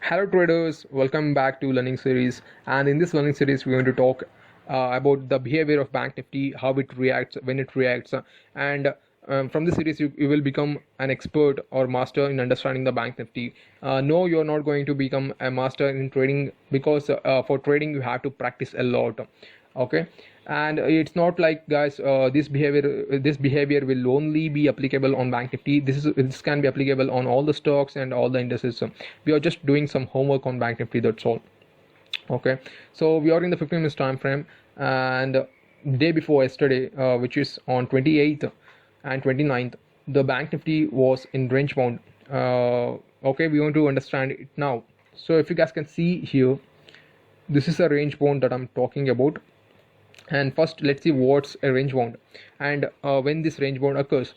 Hello traders, welcome back to learning series, and in this learning series we're going to talk about the behavior of bank nifty, how it reacts, when it reacts, and from this series you will become an expert or master in understanding the bank nifty. No, you're not going to become a master in trading because for trading you have to practice a lot. Okay, and it's not like, guys, this behavior will only be applicable on bank nifty. This can be applicable on all the stocks and all the indices. We are just doing some homework on bank nifty, that's all. Okay, so we are in the 15 minutes time frame, and day before yesterday, which is on 28th and 29th, the bank nifty was in range bound. Okay, we want to understand it now. So if you guys can see here, this is a range bound that I'm talking about. And first let's see what's a range bound, and when this range bound occurs.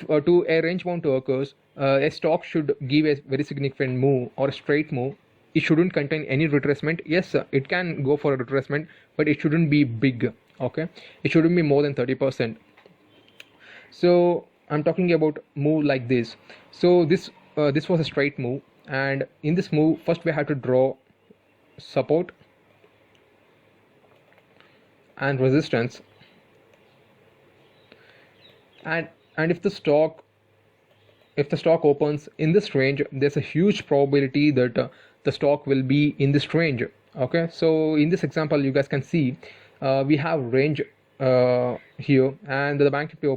To a range bound to occurs, a stock should give a very significant move or a straight move. It shouldn't contain any retracement. Yes, it can go for a retracement, but it shouldn't be big. Okay, it shouldn't be more than 30%. So I'm talking about move like this. So this was a straight move, and in this move first we have to draw support and resistance, and if the stock opens in this range, there's a huge probability that the stock will be in this range. Okay, so in this example you guys can see we have range here, and the bank nifty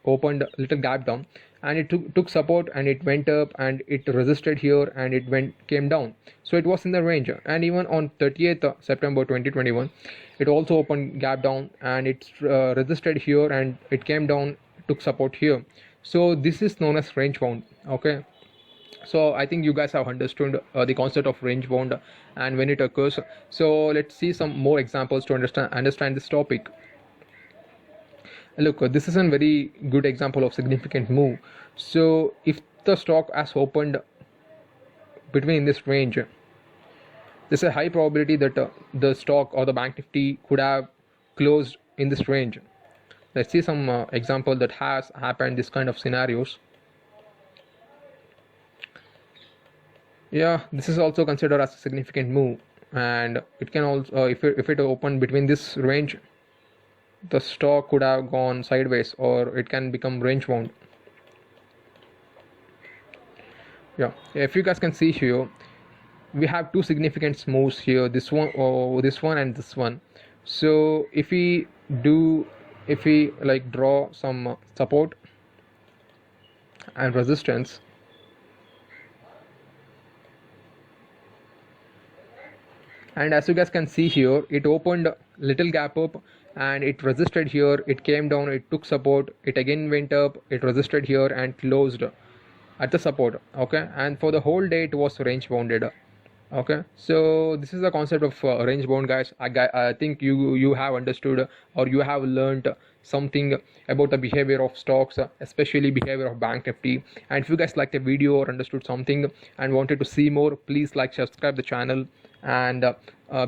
opened little gap down, and it took support, and it went up, and it resisted here, and it came down. So it was in the range. And even on 30th September 2021, it also opened gap down, and it resisted here, and it came down, took support here. So this is known as range bound. Okay, so I think you guys have understood the concept of range bound and when it occurs. So let's see some more examples to understand this topic. Look, this is a very good example of significant move. So if the stock has opened between this range, there's a high probability that the stock or the bank nifty could have closed in this range. Let's see some example that has happened, this kind of scenarios. Yeah, this is also considered as a significant move, and it can also, if it opened between this range, the stock could have gone sideways, or it can become range bound. Yeah, if you guys can see here, we have two significant moves here, this one and this one. So if we like draw some support and resistance, and as you guys can see here, it opened little gap up, and it resisted here, it came down, it took support, it again went up, it resisted here, and closed at the support. Okay, and for the whole day it was range bounded. Okay, so this is the concept of range bound, guys. I think you have understood, or you have learned something about the behavior of stocks, especially behavior of bank nifty. And if you guys liked the video or understood something and wanted to see more, please like, subscribe the channel, and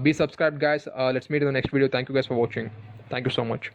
be subscribed, guys. Let's meet in the next video. Thank you guys for watching. Thank you so much.